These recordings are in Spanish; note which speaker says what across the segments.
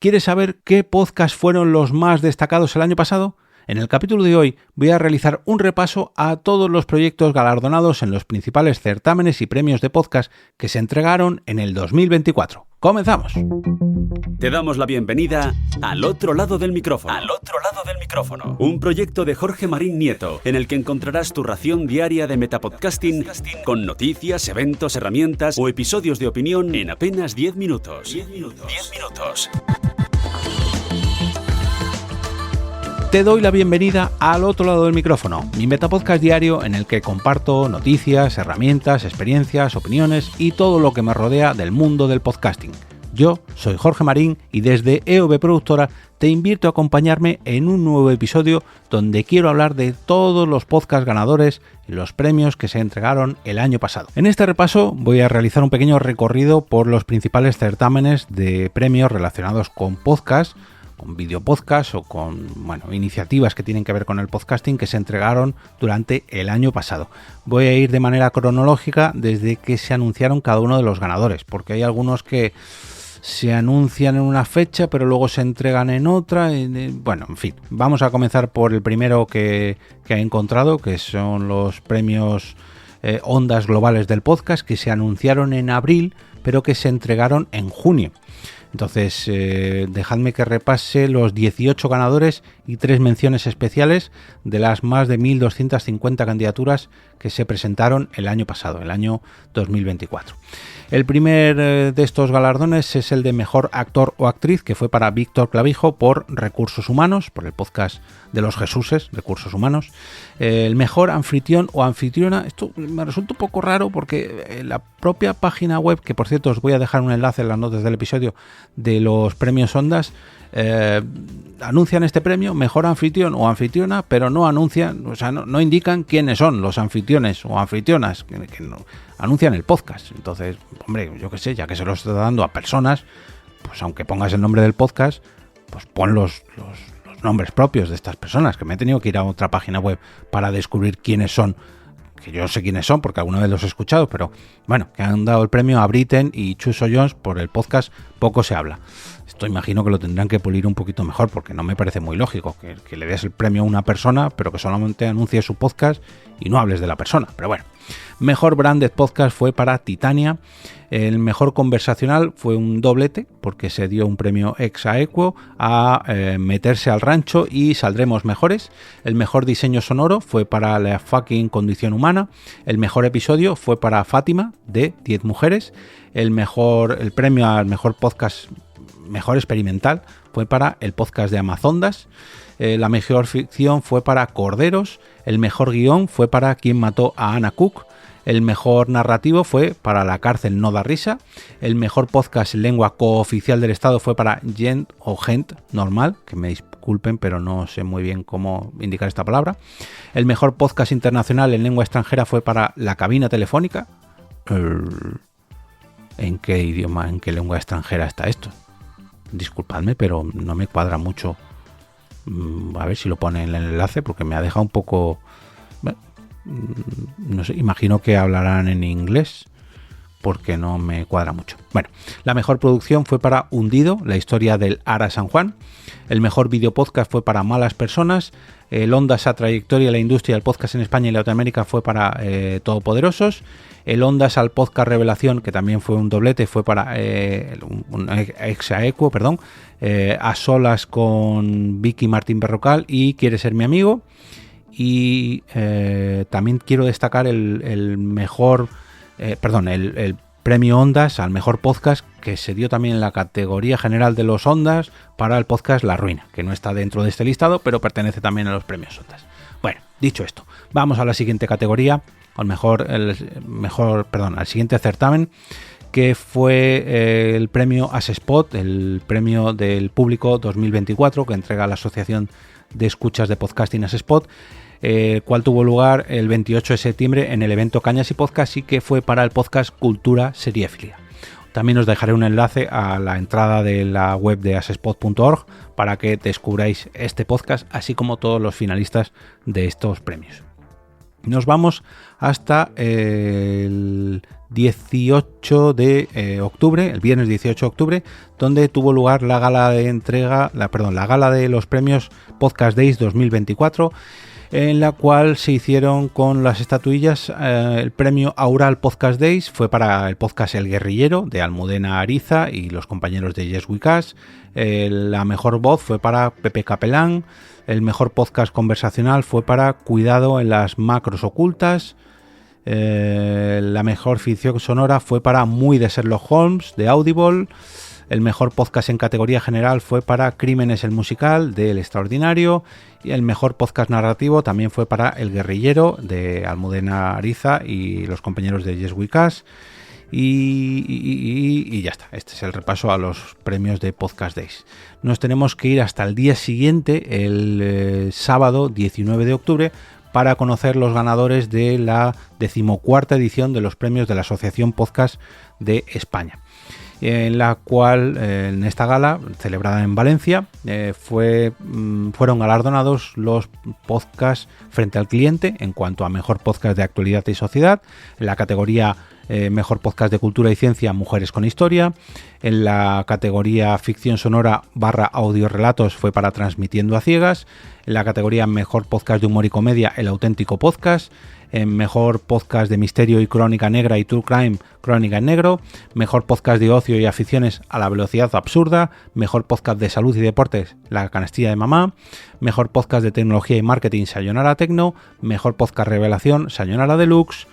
Speaker 1: ¿Quieres saber qué podcasts fueron los más destacados el año pasado? En el capítulo de hoy voy a realizar un repaso a todos los proyectos galardonados en los principales certámenes y premios de podcast que se entregaron en el 2024. ¡Comenzamos!
Speaker 2: Te damos la bienvenida al otro lado del micrófono. Al otro lado del micrófono. Un proyecto de Jorge Marín Nieto, en el que encontrarás tu ración diaria de metapodcasting con noticias, eventos, herramientas o episodios de opinión en apenas 10 minutos. 10 minutos.
Speaker 1: Te doy la bienvenida al otro lado del micrófono, mi metapodcast diario en el que comparto noticias, herramientas, experiencias, opiniones y todo lo que me rodea del mundo del podcasting. Yo soy Jorge Marín y desde EOB Productora te invito a acompañarme en un nuevo episodio donde quiero hablar de todos los podcasts ganadores y los premios que se entregaron el año pasado. En este repaso voy a realizar un pequeño recorrido por los principales certámenes de premios relacionados con podcasts, con videopodcast o con iniciativas que tienen que ver con el podcasting que se entregaron durante el año pasado. Voy a ir de manera cronológica desde que se anunciaron cada uno de los ganadores, porque hay algunos que se anuncian en una fecha pero luego se entregan en otra. En fin, vamos a comenzar por el primero que he encontrado, que son los premios Ondas Globales del Podcast, que se anunciaron en abril pero que se entregaron en junio. Entonces, dejadme que repase los 18 ganadores y 3 menciones especiales de las más de 1.250 candidaturas que se presentaron el año pasado, el año 2024. El primer de estos galardones es el de Mejor Actor o Actriz, que fue para Víctor Clavijo por Recursos Humanos, por el podcast de los Jesuses, Recursos Humanos. El Mejor Anfitrión o Anfitriona, esto me resulta un poco raro porque la propia página web, que por cierto os voy a dejar un enlace en las notas del episodio, de los premios Ondas, anuncian este premio, Mejor Anfitrión o Anfitriona, pero no anuncian, no indican quiénes son los anfitriones o anfitrionas, que no anuncian el podcast. Entonces, hombre, yo qué sé, ya que se lo está dando a personas, pues aunque pongas el nombre del podcast, pues pon los nombres propios de estas personas, que me he tenido que ir a otra página web para descubrir quiénes son, que yo sé quiénes son porque alguna vez los he escuchado, pero bueno, que han dado el premio a Britten y Chuso Jones por el podcast Poco se habla. Esto imagino que lo tendrán que pulir un poquito mejor, porque no me parece muy lógico que le des el premio a una persona pero que solamente anuncie su podcast y no hables de la persona, pero bueno. Mejor Branded Podcast fue para Titania. El mejor conversacional fue un doblete, porque se dio un premio ex aequo a Meterse al Rancho y Saldremos Mejores. El mejor diseño sonoro fue para La Fucking Condición Humana. El mejor episodio fue para Fátima, de 10 mujeres. El premio al mejor podcast mejor experimental fue para el podcast de Amazondas. La mejor ficción fue para Corderos. El mejor guión fue para Quien mató a Anna Cook. El mejor narrativo fue para La cárcel no da risa. El mejor podcast en lengua cooficial del Estado fue para Gent o Gent normal, que me disculpen, pero no sé muy bien cómo indicar esta palabra. El mejor podcast internacional en lengua extranjera fue para La cabina telefónica. ¿En qué idioma, en qué lengua extranjera está esto? Disculpadme, pero no me cuadra mucho. A ver si lo pone en el enlace, porque me ha dejado un poco... no sé, imagino que hablarán en inglés, porque no me cuadra mucho. Bueno, la mejor producción fue para Hundido, la historia del Ara San Juan. El mejor videopodcast fue para Malas Personas. El Ondas a trayectoria de la industria del podcast en España y Latinoamérica fue para Todopoderosos. El Ondas al podcast Revelación, que también fue un doblete, fue para un ex aequo, A Solas con Vicky Martín Berrocal y Quiere ser mi amigo. Y también quiero destacar el premio Ondas al mejor podcast, que se dio también en la categoría general de los Ondas para el podcast La Ruina, que no está dentro de este listado, pero pertenece también a los premios Ondas. Bueno, dicho esto, vamos a la siguiente categoría, al siguiente certamen, que fue el premio ASESPOT, el premio del público 2024 que entrega la Asociación de Escuchas de Podcasting ASESPOT, cual tuvo lugar el 28 de septiembre en el evento Cañas y Podcast, y que fue para el podcast Cultura Seriéfilia. También os dejaré un enlace a la entrada de la web de asespot.org para que descubráis este podcast, así como todos los finalistas de estos premios. Nos vamos hasta el 18 de octubre, el viernes 18 de octubre, donde tuvo lugar la gala de los premios Podcast Days 2024, en la cual se hicieron con las estatuillas. El premio Aural Podcast Days fue para el podcast El Guerrillero de Almudena Ariza y los compañeros de Yes We Cash. La mejor voz fue para Pepe Capelán. El mejor podcast conversacional fue para Cuidado en las macros ocultas. La mejor ficción sonora fue para Muy de Sherlock Holmes de Audible. El mejor podcast en categoría general fue para Crímenes el musical de El Extraordinario, y el mejor podcast narrativo también fue para El Guerrillero de Almudena Ariza y los compañeros de Yes We Cash. Y ya está, este es el repaso a los premios de Podcast Days. Nos tenemos que ir hasta el día siguiente, el sábado 19 de octubre, para conocer los ganadores de la 14ª edición de los premios de la Asociación Podcast de España, en la cual, en esta gala celebrada en Valencia, fueron galardonados los podcasts frente al cliente en cuanto a mejor podcast de actualidad y sociedad, en la categoría mejor podcast de cultura y ciencia, Mujeres con Historia. En la categoría ficción sonora / audio relatos fue para Transmitiendo a Ciegas. En la categoría mejor podcast de humor y comedia, El Auténtico Podcast. En mejor podcast de misterio y crónica negra y true crime, Crónica en Negro. Mejor podcast de ocio y aficiones, A la velocidad absurda. Mejor podcast de salud y deportes, La canastilla de mamá. Mejor podcast de tecnología y marketing, Sayonara Tecno. Mejor podcast revelación, Sayonara Deluxe.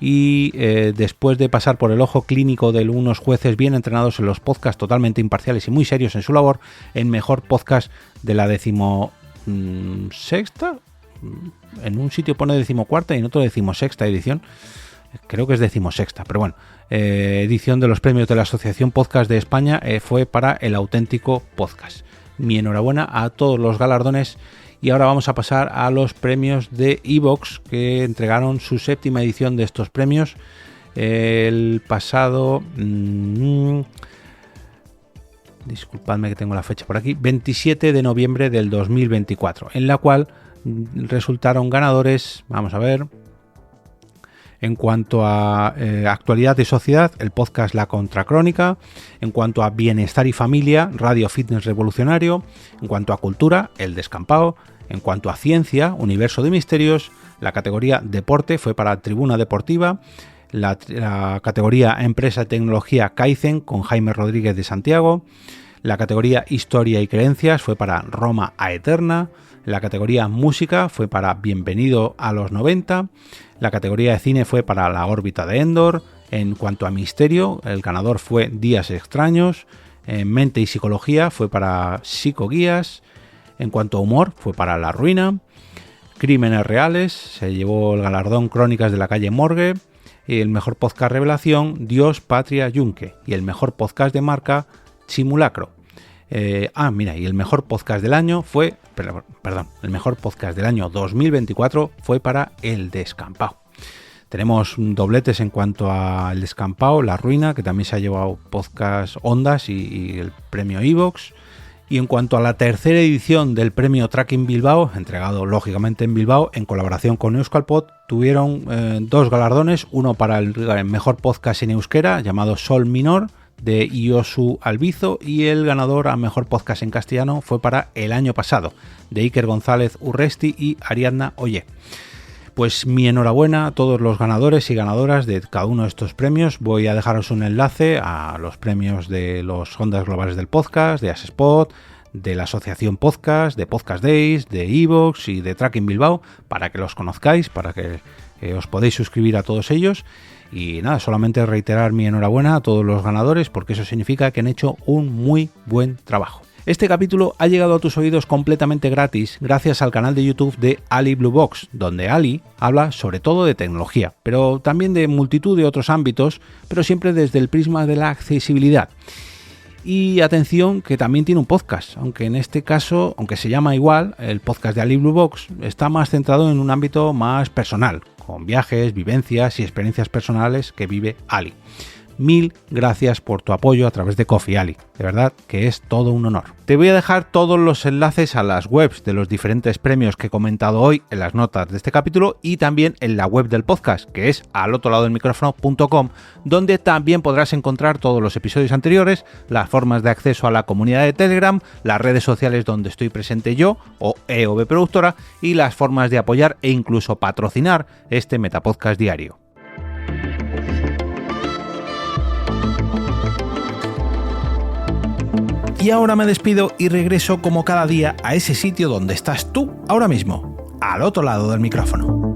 Speaker 1: Y después de pasar por el ojo clínico de unos jueces bien entrenados en los podcasts, totalmente imparciales y muy serios en su labor, en mejor podcast de la 16ª, en un sitio pone 14ª y en otro 16ª edición, creo que es 16ª, pero bueno, edición de los premios de la Asociación Podcast de España, fue para El Auténtico Podcast. Mi enhorabuena a todos los galardones. Y ahora vamos a pasar a los premios de iVoox, que entregaron su 7ª edición de estos premios el pasado, disculpadme que tengo la fecha por aquí, 27 de noviembre del 2024, en la cual resultaron ganadores, vamos a ver, en cuanto a actualidad y sociedad, el podcast La Contracrónica. En cuanto a bienestar y familia, Radio Fitness Revolucionario. En cuanto a cultura, El Descampado. En cuanto a ciencia, Universo de Misterios. La categoría deporte fue para Tribuna Deportiva. La categoría empresa y tecnología, Kaizen, con Jaime Rodríguez de Santiago. La categoría historia y creencias fue para Roma a Eterna. La categoría música fue para Bienvenido a los 90. La categoría de cine fue para La órbita de Endor. En cuanto a misterio, el ganador fue Días extraños. Mente y psicología fue para Psicoguías. En cuanto a humor, fue para La ruina. Crímenes reales, se llevó el galardón Crónicas de la calle Morgue. Y el mejor podcast revelación, Dios, Patria, Yunque. Y el mejor podcast de marca, Simulacro. Y el mejor podcast del año fue, el mejor podcast del año 2024 fue para El Descampado. Tenemos dobletes en cuanto a El Descampado, La ruina, que también se ha llevado podcast Ondas y el premio iVoox. Y en cuanto a la tercera edición del premio Tracking Bilbao, entregado lógicamente en Bilbao, en colaboración con Euskalpod, tuvieron dos galardones, uno para el mejor podcast en euskera, llamado Sol Minor, de Iosu Albizo, y el ganador a mejor podcast en castellano fue para El año pasado, de Iker González Urresti y Ariadna Oye. Pues mi enhorabuena a todos los ganadores y ganadoras de cada uno de estos premios. Voy a dejaros un enlace a los premios de los Ondas Globales del Podcast, de Asespot, de la Asociación Podcast, de Podcast Days, de iVoox y de Tracking Bilbao, para que los conozcáis, para que os podáis suscribir a todos ellos. Y nada, solamente reiterar mi enhorabuena a todos los ganadores, porque eso significa que han hecho un muy buen trabajo. Este capítulo ha llegado a tus oídos completamente gratis gracias al canal de YouTube de Ali Blue Box, donde Ali habla sobre todo de tecnología, pero también de multitud de otros ámbitos, pero siempre desde el prisma de la accesibilidad. Y atención, que también tiene un podcast, aunque en este caso, aunque se llama igual, el podcast de Ali Blue Box está más centrado en un ámbito más personal, con viajes, vivencias y experiencias personales que vive Ali. mil gracias por tu apoyo a través de Ko-fi, Ali. De verdad que es todo un honor. Te voy a dejar todos los enlaces a las webs de los diferentes premios que he comentado hoy en las notas de este capítulo y también en la web del podcast, que es alotroladodelmicrofono.com, donde también podrás encontrar todos los episodios anteriores, las formas de acceso a la comunidad de Telegram, las redes sociales donde estoy presente yo o EOB Productora y las formas de apoyar e incluso patrocinar este Metapodcast diario. Y ahora me despido y regreso como cada día a ese sitio donde estás tú ahora mismo, al otro lado del micrófono.